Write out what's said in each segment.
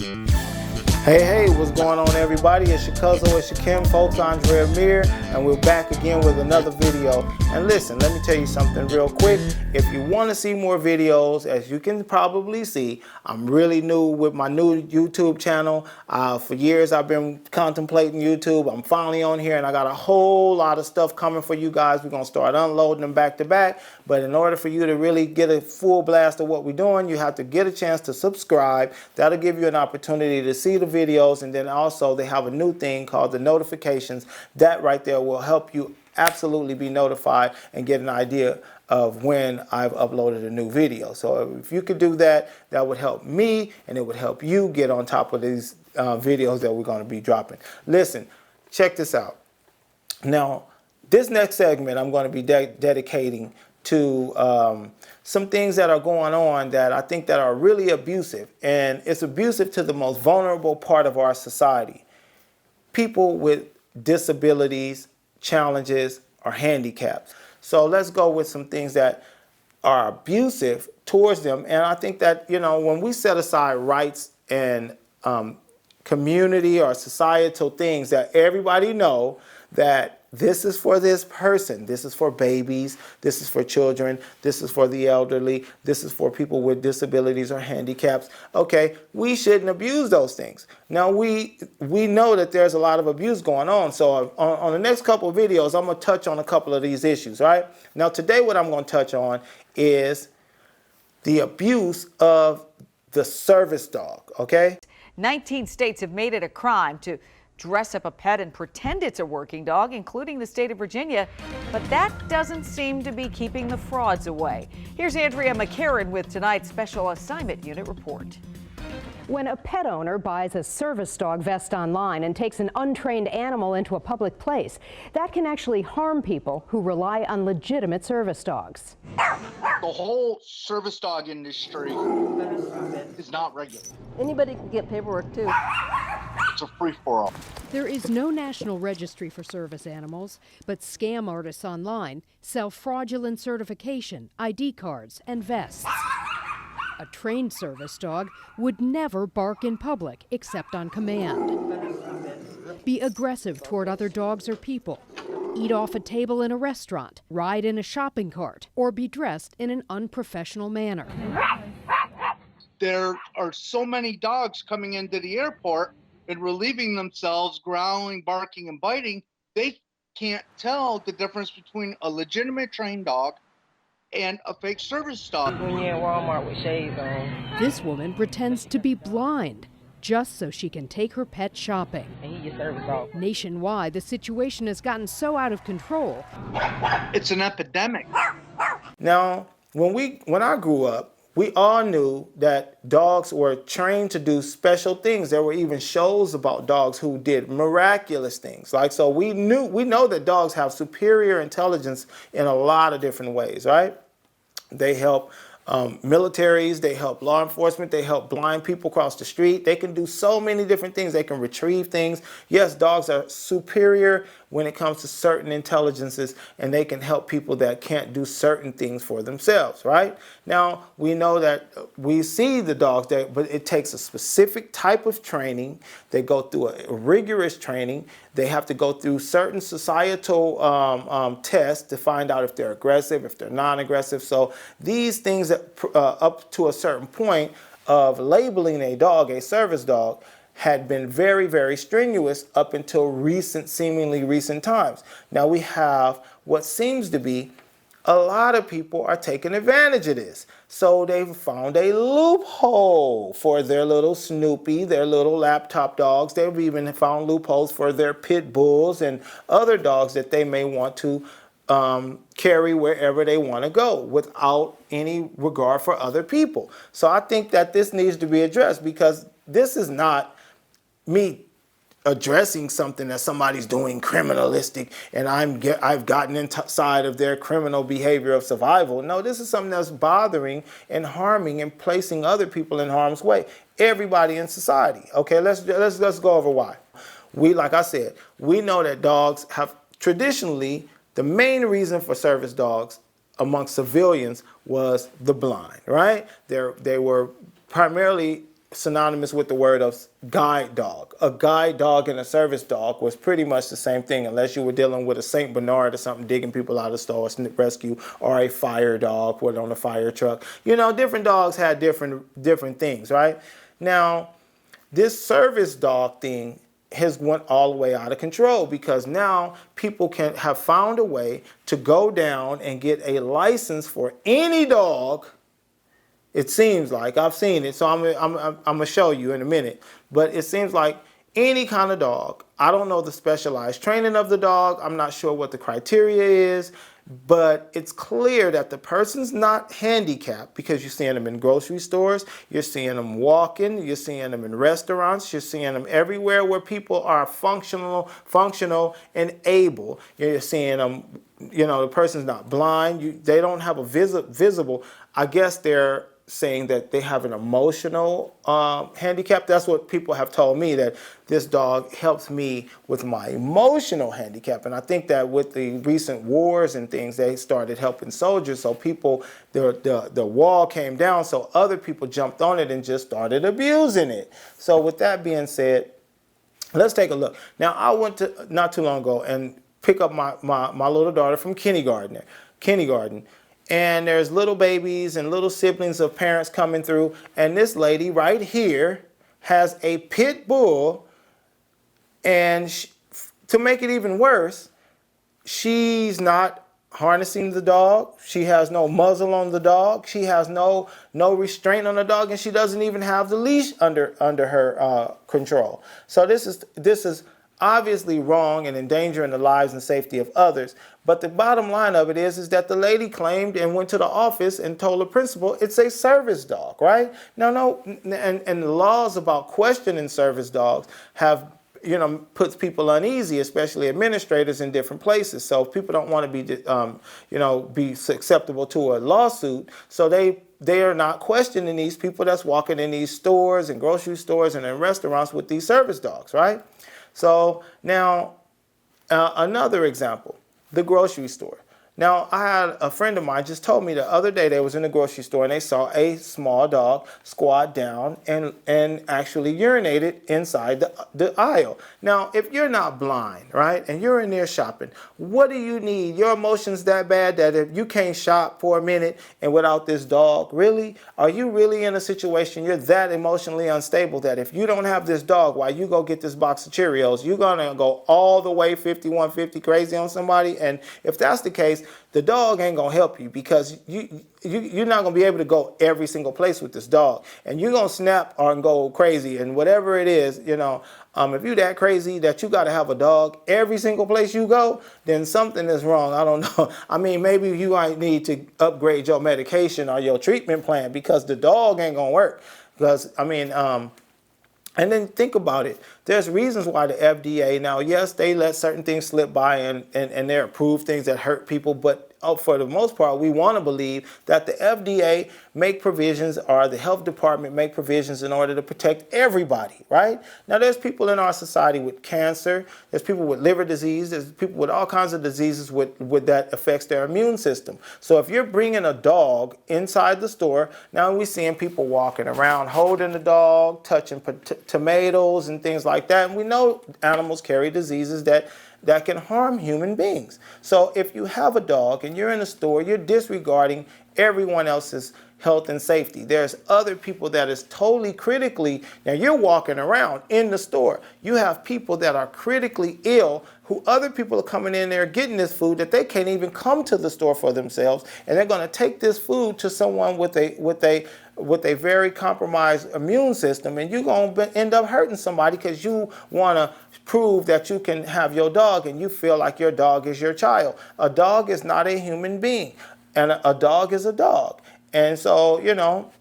Hey, what's going on, everybody? It's your cousin, it's your Kim, folks, Andre Amir, and we're back again with another video. And listen, let me tell you something real quick. If you want to see more videos, as you can probably see, I'm really new with my new YouTube channel. For years, I've been contemplating YouTube. I'm finally on here, and I got a whole lot of stuff coming for you guys. We're going to start unloading them back to back. But in order for you to really get a full blast of what we're doing, you have to get a chance to subscribe. That'll give you an opportunity to see the videos, and then also they have a new thing called the notifications. That right there will help you absolutely be notified and get an idea of when I've uploaded a new video. So if you could do that, that would help me, and it would help you get on top of these videos that we're going to be dropping. Listen, check this out. Now, this next segment I'm going to be dedicating to some things that are going on that I think that are really abusive, and it's abusive to the most vulnerable part of our society. People with disabilities, challenges, or handicaps. So let's go with some things that are abusive towards them. And I think that, you know, when we set aside rights and community or societal things that everybody know that this is for this person, this is for babies, this is for children, this is for the elderly, this is for people with disabilities or handicaps. Okay, we shouldn't abuse those things. Now we know that there's a lot of abuse going on. So on the next couple of videos, I'm gonna touch on a couple of these issues, right? Now today what I'm gonna touch on is the abuse of the service dog, okay? 19 states have made it a crime to dress up a pet and pretend it's a working dog, including the state of Virginia. But that doesn't seem to be keeping the frauds away. Here's Andrea McCarran with tonight's Special Assignment Unit report. When a pet owner buys a service dog vest online and takes an untrained animal into a public place, that can actually harm people who rely on legitimate service dogs. The whole service dog industry is not regular. Anybody can get paperwork too. It's a free-for-all. There is no national registry for service animals, but scam artists online sell fraudulent certification, ID cards, and vests. A trained service dog would never bark in public except on command. Be aggressive toward other dogs or people. Eat off a table in a restaurant, ride in a shopping cart, or be dressed in an unprofessional manner. There are so many dogs coming into the airport and relieving themselves, growling, barking, and biting. They can't tell the difference between a legitimate trained dog and a fake service dog. When you're in Walmart with shades on. This woman pretends to be blind just so she can take her pet shopping. And he your service dog. Nationwide, the situation has gotten so out of control. It's an epidemic. Now, when I grew up, we all knew that dogs were trained to do special things. There were even shows about dogs who did miraculous things. So we know that dogs have superior intelligence in a lot of different ways, right? They help militaries, they help law enforcement, they help blind people cross the street. They can do so many different things. They can retrieve things. Yes, dogs are superior when it comes to certain intelligences, and they can help people that can't do certain things for themselves, right? Now, we know that we see the dogs, but it takes a specific type of training. They go through a rigorous training. They have to go through certain societal tests to find out if they're aggressive, if they're non-aggressive. So these things up to a certain point of labeling a dog a service dog had been very, very strenuous up until seemingly recent times. Now we have what seems to be a lot of people are taking advantage of this. So they've found a loophole for their little Snoopy, their little laptop dogs. They've even found loopholes for their pit bulls and other dogs that they may want to carry wherever they want to go without any regard for other people. So I think that this needs to be addressed, because this is not me addressing something that somebody's doing criminalistic and I've gotten inside of their criminal behavior of survival. No, this is something that's bothering and harming and placing other people in harm's way. Everybody in society. Okay, let's go over why. Like I said, we know that dogs have traditionally, the main reason for service dogs amongst civilians was the blind, right? They were primarily synonymous with the word of guide dog. A guide dog and a service dog was pretty much the same thing, unless you were dealing with a Saint Bernard or something, digging people out of stores, rescue, or a fire dog, put on a fire truck. You know, different dogs had different things, right? Now, this service dog thing has went all the way out of control, because now people can have found a way to go down and get a license for any dog. It seems like, I've seen it, so I'm gonna show you in a minute. But it seems like any kind of dog. I don't know the specialized training of the dog. I'm not sure what the criteria is, but it's clear that the person's not handicapped, because you're seeing them in grocery stores, you're seeing them walking, you're seeing them in restaurants, you're seeing them everywhere where people are functional and able. You're seeing them, you know, the person's not blind. They don't have a visible. I guess they're saying that they have an emotional handicap. That's what people have told me, that this dog helps me with my emotional handicap. And I think that with the recent wars and things, they started helping soldiers. So people, the wall came down, so other people jumped on it and just started abusing it. So with that being said, let's take a look. Now, I went to, not too long ago, and pick up my little daughter from kindergarten. And there's little babies and little siblings of parents coming through. And this lady right here has a pit bull. And to make it even worse, she's not harnessing the dog. She has no muzzle on the dog. She has no restraint on the dog. And she doesn't even have the leash under her control. So this is obviously wrong and endangering the lives and safety of others. But the bottom line of it is that the lady claimed and went to the office and told the principal it's a service dog, right? No, and the laws about questioning service dogs have, you know, puts people uneasy, especially administrators in different places. So people don't want to be, you know, be susceptible to a lawsuit. So they are not questioning these people that's walking in these stores and grocery stores and in restaurants with these service dogs, right? So now, another example, the grocery store. Now, I had a friend of mine just told me the other day they was in the grocery store and they saw a small dog squat down and actually urinated inside the aisle. Now, if you're not blind, right, and you're in there shopping, what do you need? Your emotions that bad that if you can't shop for a minute and without this dog, really? Are you really in a situation you're that emotionally unstable that if you don't have this dog while you go get this box of Cheerios, you're going to go all the way 5150 crazy on somebody? And if that's the case, the dog ain't gonna help you, because you're not gonna be able to go every single place with this dog, and you're gonna snap or go crazy and whatever it is, you know. If you're that crazy that you gotta have a dog every single place you go, then something is wrong. I don't know. I mean, maybe you might need to upgrade your medication or your treatment plan, because the dog ain't gonna work. Because I mean, and then think about it. There's reasons why the FDA, now, yes, they let certain things slip by and they approve things that hurt people, but for the most part, we want to believe that the FDA make provisions, or the health department make provisions in order to protect everybody, right? Now, there's people in our society with cancer, there's people with liver disease, there's people with all kinds of diseases with that affects their immune system. So if you're bringing a dog inside the store, now we're seeing people walking around holding the dog, touching tomatoes and things like that, and we know animals carry diseases that can harm human beings. So if you have a dog and you're in a store, you're disregarding everyone else's health and safety. There's other people that is totally critically, now you're walking around in the store. You have people that are critically ill, who other people are coming in there getting this food that they can't even come to the store for themselves, and they're gonna take this food to someone with a very compromised immune system, and you're going to end up hurting somebody because you want to prove that you can have your dog and you feel like your dog is your child. A dog is not a human being, and a dog is a dog. And so, you know,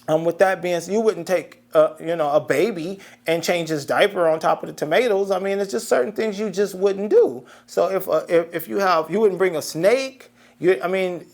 with that being said, you wouldn't take you know, a baby and change his diaper on top of the tomatoes. I mean, it's just certain things you just wouldn't do. So if you wouldn't bring a snake. I mean,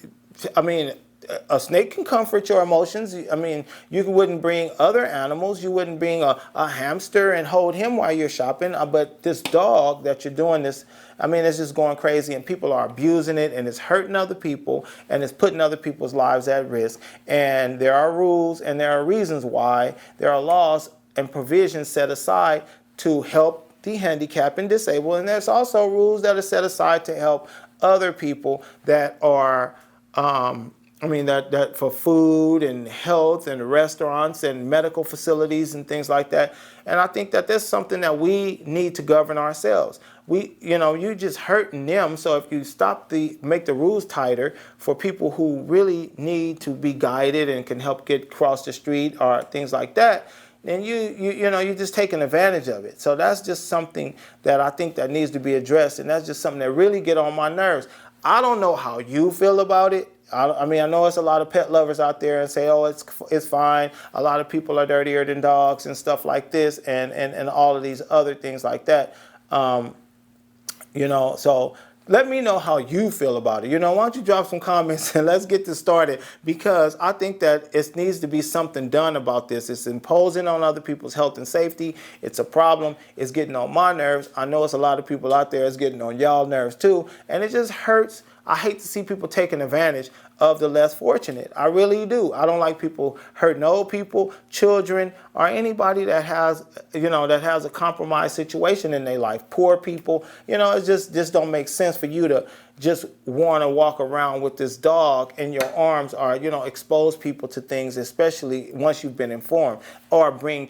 A snake can comfort your emotions. I mean, you wouldn't bring other animals. You wouldn't bring a hamster and hold him while you're shopping. But this dog that you're doing this, I mean, it's just going crazy, and people are abusing it, and it's hurting other people, and it's putting other people's lives at risk. And there are rules, and there are reasons why. There are laws and provisions set aside to help the handicapped and disabled, and there's also rules that are set aside to help other people that are that for food and health and restaurants and medical facilities and things like that. And I think that that's something that we need to govern ourselves. You're just hurting them. So if you make the rules tighter for people who really need to be guided and can help get across the street or things like that, then you're just taking advantage of it. So that's just something that I think that needs to be addressed, and that's just something that really get on my nerves. I don't know how you feel about it. I mean, I know it's a lot of pet lovers out there and say, oh, it's fine. A lot of people are dirtier than dogs and stuff like this, and all of these other things like that. So let me know how you feel about it. Why don't you drop some comments and let's get this started, because I think that it needs to be something done about this. It's imposing on other people's health and safety. It's a problem. It's getting on my nerves. I know it's a lot of people out there. It's getting on y'all nerves too. And it just hurts. I hate to see people taking advantage of the less fortunate. I really do. I don't like people hurting old people, children, or anybody that has a compromised situation in their life. Poor people. It just don't make sense for you to just want to walk around with this dog in your arms, or expose people to things, especially once you've been informed, or bring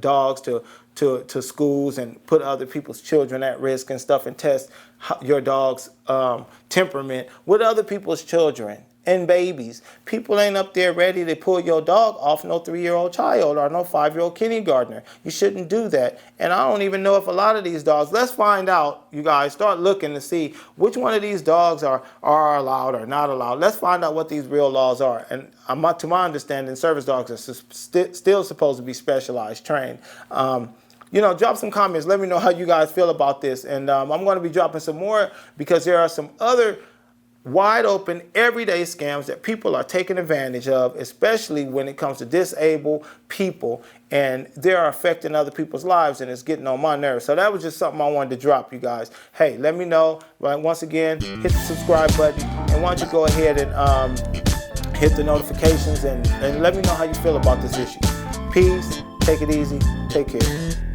dogs to schools and put other people's children at risk and stuff, and test your dog's temperament with other people's children and babies. People ain't up there ready to pull your dog off no 3-year-old child or no 5-year-old kindergartner. You shouldn't do that. And I don't even know if a lot of these dogs, let's find out, you guys, start looking to see which one of these dogs are allowed or not allowed. Let's find out what these real laws are. And to my understanding, service dogs are still supposed to be specialized, trained. Drop some comments. Let me know how you guys feel about this. And I'm going to be dropping some more, because there are some other wide open everyday scams that people are taking advantage of, especially when it comes to disabled people, and they're affecting other people's lives, and it's getting on my nerves. So that was just something I wanted to drop, you guys. Hey, let me know. Once again, hit the subscribe button, and why don't you go ahead and hit the notifications, and let me know how you feel about this issue. Peace. Take it easy. Take care.